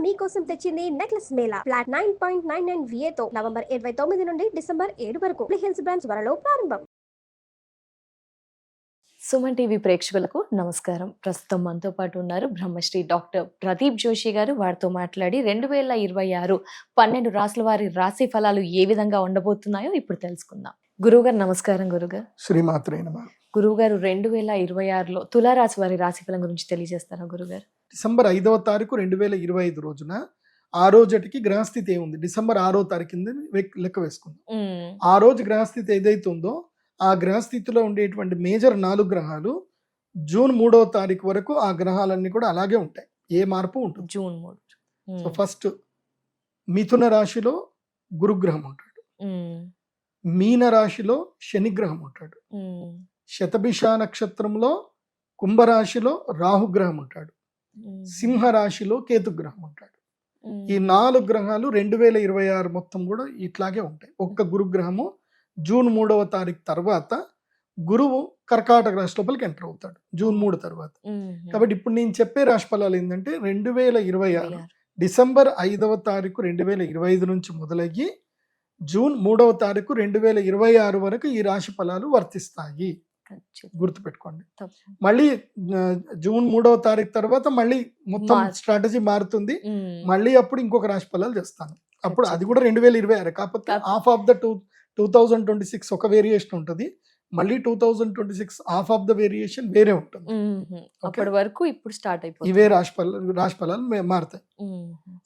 మీకోసం తెచ్చింది necklace Mela flat 9.99 VA తో నవంబర్ 29 నుండి డిసెంబర్ 7 వరకు హిల్స్ బ్రాంచ్ త్వరలో ప్రారంభం. సుమన్ టీవీ ప్రేక్షకులకు నమస్కారం. ప్రస్తుతం మనతో పాటు ఉన్నారు బ్రహ్మశ్రీ డాక్టర్ ప్రదీప్ జోషి గారు. వారితో మాట్లాడి 2026 12 రాసుల వారి రాశి ఫలాలు ఏ విధంగా ఉండబోతున్నాయో ఇప్పుడు తెలుసుకుందాం. గురువుగారు నమస్కారం. గురుగారు శ్రీమాత్రే నమః. గురువుగారు 2026లో తులారాశి వారి రాశి ఫలం గురించి తెలియజేస్తారా గురుగారు? డిసెంబర్ 5వ తారీఖు 2025 రోజున ఆ రోజుటికి గ్రహస్థితి ఏముంది, డిసెంబర్ 6వ తారీఖు కింద లెక్క వేసుకుందాం. ఆ రోజు గ్రహస్థితి ఏదైతే ఉందో ఆ గ్రహస్థితిలో ఉండేటువంటి మేజర్ 4 గ్రహాలు జూన్ 3వ తారీఖు వరకు ఆ గ్రహాలన్నీ కూడా అలాగే ఉంటాయి, ఏ మార్పు ఉంటుంది. జూన్ 3. సో ఫస్ట్ మిథున రాశిలో గురుగ్రహం ఉంటాడు, మీన రాశిలో శనిగ్రహం ఉంటాడు, శతభిష నక్షత్రంలో కుంభరాశిలో రాహుగ్రహం ఉంటాడు, సింహ రాశిలో కేతుగ్రహం ఉంటాడు. ఈ 4 గ్రహాలు 2026 మొత్తం కూడా ఇట్లాగే ఉంటాయి. ఒక్క గురుగ్రహము జూన్ 3వ తారీఖు తర్వాత గురువు కర్కాటక రాశి లోపలికి ఎంటర్ అవుతాడు జూన్ 3 తర్వాత. కాబట్టి ఇప్పుడు నేను చెప్పే రాశి ఫలాలు ఏంటంటే 2026 డిసెంబర్ 5వ తారీఖు 2025 నుంచి మొదలయ్యి జూన్ 3వ తారీఖు 2026 వరకు ఈ రాశి ఫలాలు వర్తిస్తాయి. గుర్తుపెట్టుకోండి. మళ్ళీ జూన్ 3వ తారీఖు తర్వాత మళ్ళీ మొత్తం స్ట్రాటజీ మారుతుంది. మళ్ళీ అప్పుడు ఇంకొక రాశి ఫలాలు చేస్తాను. అప్పుడు అది కూడా 2026, కాకపోతే హాఫ్ ఆఫ్ ద 2026 ఒక వేరియేషన్ ఉంటుంది, మళ్ళీ 2026 హాఫ్ ఆఫ్ ద వేరియేషన్ వేరే ఉంటుంది. అప్పటి వరకు ఇప్పుడు స్టార్ట్ అయిపోతుంది. ఇవే రాశి ఫలాలు మారుతాయి.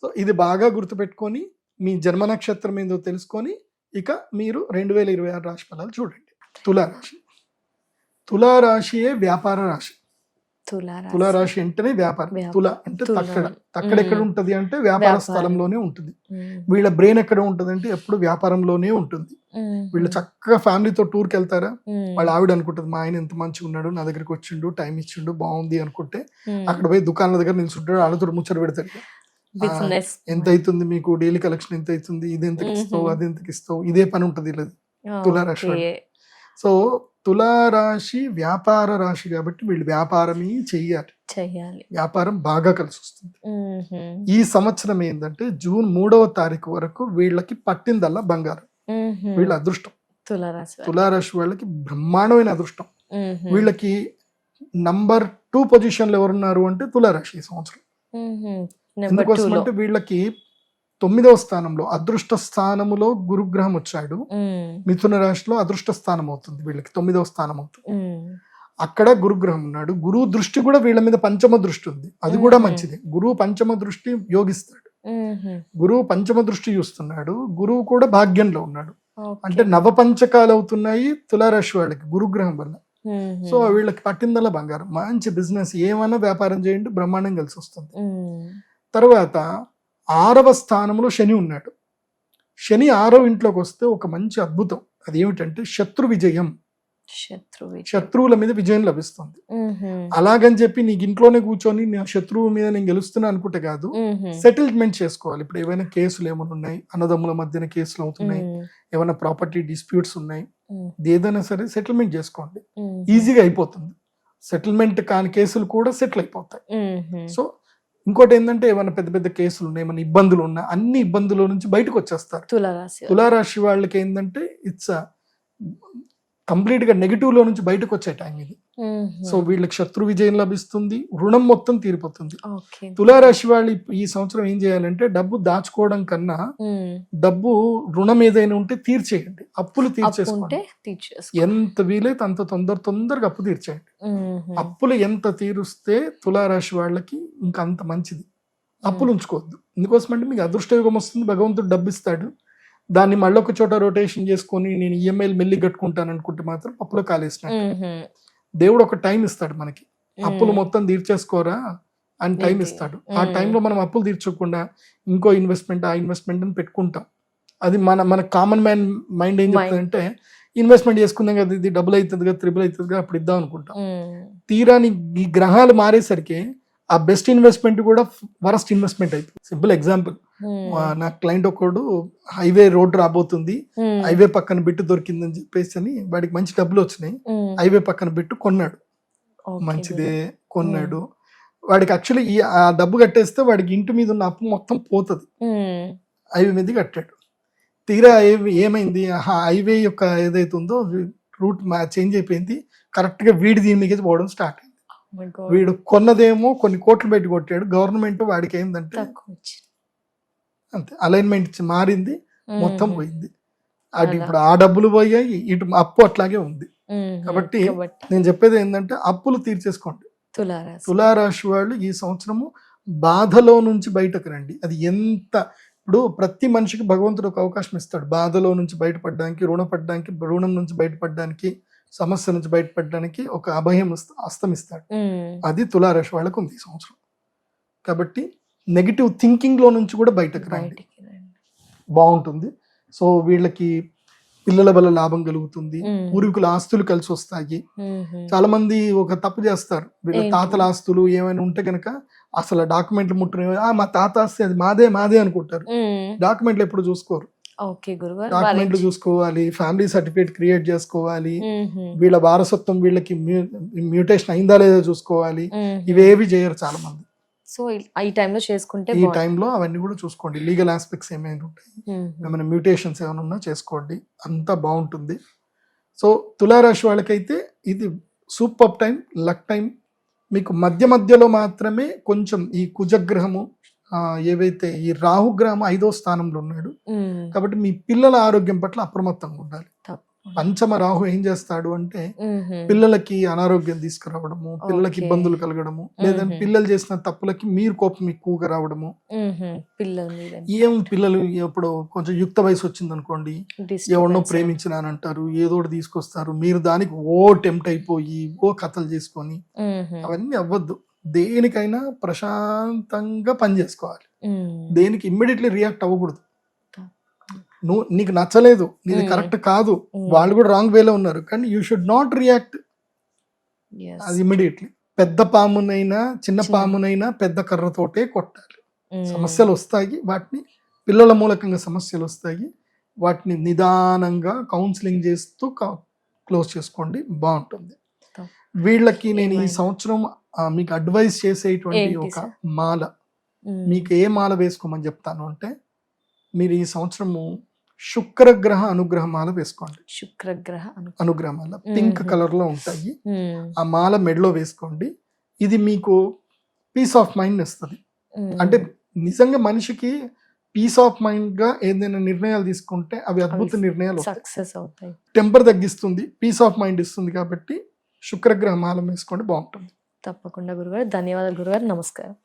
సో ఇది బాగా గుర్తుపెట్టుకొని మీ జన్మ నక్షత్రం ఏందో తెలుసుకొని ఇక మీరు 2026 రాశి ఫలాలు చూడండి. తులారాశి. తులారాశియే వ్యాపార రాశి. తులారాశి అంటేనే వ్యాపారం. తుల అంటే తక్కడ ఎక్కడ ఉంటది అంటే వ్యాపార స్థలంలోనే ఉంటుంది. వీళ్ళ బ్రెయిన్ ఎక్కడ ఉంటది అంటే ఎప్పుడు వ్యాపారంలోనే ఉంటుంది. వీళ్ళు చక్కగా ఫ్యామిలీతో టూర్కి వెళ్తారా, వాళ్ళ ఆవిడ అనుకుంటది మా ఆయన ఎంత మంచిగా ఉన్నాడు, నా దగ్గరికి వచ్చిండు, టైం ఇచ్చిండు, బాగుంది అనుకుంటే అక్కడ పోయి దుకాణాల దగ్గర నిల్చుంటాడు, వాళ్ళతో ముచ్చట పెడతాడు. ఎంత అవుతుంది మీకు, డైలీ కలెక్షన్ ఎంత అవుతుంది, ఇది ఎంతకి ఇస్తావు, అది ఎంతకి ఇస్తావు, ఇదే పని ఉంటది వీళ్ళది తులారాశి. సో తులారాశి వ్యాపార రాశి కాబట్టి వీళ్ళు వ్యాపారమే చెయ్యాలి. వ్యాపారం బాగా కలిసి వస్తుంది. ఈ సంవత్సరం ఏంటంటే జూన్ 3వ తారీఖు వరకు వీళ్ళకి పట్టిందల్లా బంగారం. వీళ్ళ అదృష్టం. తులారాశి వాళ్ళకి బ్రహ్మాండమైన అదృష్టం. వీళ్ళకి నంబర్ 2 పొజిషన్లు ఎవరున్నారు అంటే తులారాశి ఈ సంవత్సరం. ఎందుకోసం అంటే వీళ్ళకి 9వ స్థానంలో అదృష్ట స్థానములో గురుగ్రహం వచ్చాడు. మిథున రాశిలో అదృష్ట స్థానం అవుతుంది వీళ్ళకి, 9వ స్థానం అవుతుంది. అక్కడ గురుగ్రహం ఉన్నాడు. గురువు దృష్టి కూడా వీళ్ళ మీద పంచమ దృష్టి ఉంది, అది కూడా మంచిది. గురువు పంచమ దృష్టి యోగిస్తాడు. గురువు పంచమ దృష్టి చూస్తున్నాడు. గురువు కూడా భాగ్యంలో ఉన్నాడు. అంటే నవపంచకాలు అవుతున్నాయి తులారాశి వాళ్ళకి గురుగ్రహం వల్ల. సో వీళ్ళకి పట్టిందల్లా బంగారం. మంచి బిజినెస్ ఏమైనా వ్యాపారం చేయండి, బ్రహ్మాండం కలిసి వస్తుంది. తర్వాత 6వ స్థానంలో శని ఉన్నాడు. శని 6వ ఇంట్లోకి వస్తే ఒక మంచి అద్భుతం. అది ఏమిటంటే శత్రు విజయం. శత్రువుల మీద విజయం లభిస్తుంది. అలాగని చెప్పి నీకు ఇంట్లోనే కూర్చొని నా శత్రువు మీద నేను గెలుస్తున్నా అనుకుంటే కాదు, సెటిల్మెంట్ చేసుకోవాలి. ఇప్పుడు ఏమైనా కేసులు ఏమైనా ఉన్నాయి, అన్నదమ్ముల మధ్యన కేసులు అవుతున్నాయి, ఏమైనా ప్రాపర్టీ డిస్ప్యూట్స్ ఉన్నాయి, ఏదైనా సరే సెటిల్మెంట్ చేసుకోండి, ఈజీగా అయిపోతుంది. సెటిల్మెంట్ కాని కేసులు కూడా సెటిల్ అయిపోతాయి. సో ఇంకోటి ఏంటంటే ఏమైనా పెద్ద పెద్ద కేసులు ఉన్నాయి, ఏమైనా ఇబ్బందులు ఉన్నా అన్ని ఇబ్బందుల నుంచి బయటకు వచ్చేస్తారు. తులారాశి వాళ్ళకి ఏంటంటే ఇట్స్ కంప్లీట్ గా నెగిటివ్ లో నుంచి బయటకు వచ్చే టైం ఇది. సో వీళ్ళకి శత్రు విజయం లభిస్తుంది, రుణం మొత్తం తీరిపోతుంది. తులారాశి వాళ్ళు ఈ సంవత్సరం ఏం చేయాలంటే డబ్బు దాచుకోవడం కన్నా డబ్బు రుణం ఏదైనా ఉంటే తీర్చేయండి, అప్పులు తీర్చేసుకోండి. ఎంత వీలైతే అంత తొందరగా అప్పు తీర్చేయండి. అప్పులు ఎంత తీరుస్తే తులారాశి వాళ్ళకి ఇంకా అంత మంచిది. అప్పులు ఉంచుకోవద్దు. ఎందుకోసం అంటే మీకు అదృష్టయోగం వస్తుంది, భగవంతుడు డబ్బు ఇస్తాడు, దాన్ని మళ్ళొక చోట రొటేషన్ చేసుకొని నేను ఈఎంఐలు మెల్లి కట్టుకుంటాను అనుకుంటే మాత్రం అప్పులో కాలేసినట్టు. దేవుడు ఒక టైం ఇస్తాడు మనకి, అప్పులు మొత్తం తీర్చేసుకోరా అని టైం ఇస్తాడు. ఆ టైంలో మనం అప్పులు తీర్చకుండా ఇంకో ఇన్వెస్ట్మెంట్ ఆ ఇన్వెస్ట్మెంట్ అని పెట్టుకుంటాం. అది మన కామన్ మ్యాన్ మైండ్ ఏం చెప్తుందంటే ఇన్వెస్ట్మెంట్ చేసుకున్నాం కదా, ఇది డబుల్ అవుతుంది కదా, ట్రిపుల్ అవుతుంది కదా, అప్పుడు ఇద్దాం అనుకుంటాం. తీరాని ఈ గ్రహాలు మారేసరికి ఆ బెస్ట్ ఇన్వెస్ట్మెంట్ కూడా వరస్ట్ ఇన్వెస్ట్మెంట్ అయిపోయింది. సింపుల్ ఎగ్జాంపుల్, నా క్లయింట్ ఒకడు హైవే రోడ్ రాబోతుంది, హైవే పక్కన బిట్టు దొరికిందని చెప్పేసి అని వాడికి మంచి డబ్బులు వచ్చినాయి, హైవే పక్కన బిట్టు కొన్నాడు, మంచిదే కొన్నాడు. వాడికి యాక్చువల్లీ ఆ డబ్బు కట్టేస్తే వాడికి ఇంటి మీద ఉన్న అప్పు మొత్తం పోతుంది. హైవే మీద కట్టాడు. తీరా ఏమైంది, హైవే యొక్క ఏదైతే ఉందో రూట్ చేంజ్ అయిపోయింది. కరెక్ట్గా వీడి దీని మీద పోవడం స్టార్ట్ అయింది. వీడు కొన్నదేమో కొన్ని కోట్లు పెట్టి కొట్టాడు. గవర్నమెంట్ వాడికి ఏంటంటే అంతే అలైన్మెంట్ మారింది, మొత్తం పోయింది. అటు ఇప్పుడు ఆ డబ్బులు పోయాయి, ఇటు అప్పు అట్లాగే ఉంది. కాబట్టి నేను చెప్పేది ఏంటంటే అప్పులు తీర్చేసుకోండి. తులారాశి వాళ్ళు ఈ సంవత్సరము బాధలో నుంచి బయటకు రండి. అది ఎంత ఇప్పుడు ప్రతి మనిషికి భగవంతుడు ఒక అవకాశం ఇస్తాడు బాధలో నుంచి బయటపడడానికి, రుణం నుంచి బయటపడడానికి, సమస్య నుంచి బయటపడడానికి ఒక అభయం అస్తమిస్తాడు. అది తులారాశి వాళ్ళకు ఉంది ఈ సంవత్సరం. కాబట్టి నెగిటివ్ థింకింగ్ లో నుంచి కూడా బయటకు రండి, బాగుంటుంది. సో వీళ్ళకి పిల్లల వల్ల లాభం కలుగుతుంది, పూర్వీకుల ఆస్తులు కలిసి వస్తాయి. చాలా మంది ఒక తప్పు చేస్తారు, వీళ్ళ తాతల ఆస్తులు ఏమైనా ఉంటే కనుక అసలు డాక్యుమెంట్లు ముట్టరు, మా తాత ఆస్తి అది మాదే అనుకుంటారు. డాక్యుమెంట్లు ఎప్పుడు చూసుకోరు. డాక్యుమెంట్లు చూసుకోవాలి, ఫ్యామిలీ సర్టిఫికేట్ క్రియేట్ చేసుకోవాలి, వీళ్ళ వారసత్వం వీళ్ళకి మ్యూటేషన్ అయిందా లేదా చూసుకోవాలి. ఇవేవి చేయరు చాలా మంది. సో ఈ టైంలో చేసుకుంటే, ఈ టైంలో అవన్నీ కూడా చూసుకోండి. లీగల్ ఆస్పెక్ట్స్ ఏమైనా ఉంటాయి, ఏమైనా మ్యూటేషన్స్ ఏమైనా ఉన్నా చేసుకోండి, అంతా బాగుంటుంది. సో తులారాశి వాళ్ళకైతే ఇది సూపర్ టైం, లక్ టైం. మీకు మధ్యలో మాత్రమే కొంచెం ఈ కుజగ్రహము ఏవైతే ఈ రాహుగ్రహం 5వ స్థానంలో ఉన్నాడు. కాబట్టి మీ పిల్లల ఆరోగ్యం పట్ల అప్రమత్తంగా ఉండాలి. పంచమ రాహు ఏం చేస్తాడు అంటే పిల్లలకి అనారోగ్యం తీసుకురావడము, పిల్లలకి ఇబ్బందులు కలగడము, లేదంటే పిల్లలు చేసిన తప్పులకి మీరు కోపం ఎక్కువగా రావడము. పిల్లలు ఇప్పుడు కొంచెం యుక్త వయసు వచ్చింది అనుకోండి, ఎవరినో ప్రేమించినానంటారు, ఏదో ఒకటి తీసుకొస్తారు, మీరు దానికి టెంప్ట్ అయిపోయి కథలు చేసుకొని అవన్నీ అవ్వద్దు. దేనికైనా ప్రశాంతంగా పని చేసుకోవాలి, దేనికి ఇమ్మీడియట్లీ రియాక్ట్ అవ్వకూడదు. నీకు నచ్చలేదు, నీది కరెక్ట్ కాదు, వాళ్ళు కూడా రాంగ్ వేలో ఉన్నారు, కానీ యూ షుడ్ నాట్ రియాక్ట్ అది ఇమ్మీడియట్లీ. పెద్ద పామునైనా చిన్న పామునైనా పెద్ద కర్రతోటే కొట్టాలి. సమస్యలు వస్తాయి, వాటిని పిల్లల మూలకంగా సమస్యలు వస్తాయి, వాటిని నిదానంగా కౌన్సిలింగ్ చేస్తూ క్లోజ్ చేసుకోండి, బాగుంటుంది. వీళ్ళకి నేను ఈ సంవత్సరం మీకు అడ్వైస్ చేసేటువంటి ఒక మాల, మీకు ఏ మాల వేసుకోమని చెప్తాను అంటే, మీరు ఈ సంవత్సరము శుక్రగ్రహ అనుగ్రహ మాల వేసుకోండి. శుక్రగ్రహ అనుగ్రహ మాల పింక్ కలర్ లో ఉంటాయి, ఆ మాల మెడలో వేసుకోండి. ఇది మీకు పీస్ ఆఫ్ మైండ్ ఇస్తుంది. అంటే నిజంగా మనిషికి పీస్ ఆఫ్ మైండ్ గా ఏదైనా నిర్ణయాలు తీసుకుంటే అవి అద్భుత నిర్ణయాలు సక్సెస్ అవుతాయి. టెంపర్ తగ్గిస్తుంది, పీస్ ఆఫ్ మైండ్ ఇస్తుంది. కాబట్టి శుక్రగ్రహ మాల వేసుకోండి, బాగుంటుంది. తప్పకుండా గురుగారు. ధన్యవాదాలు గురుగారు. నమస్కారం.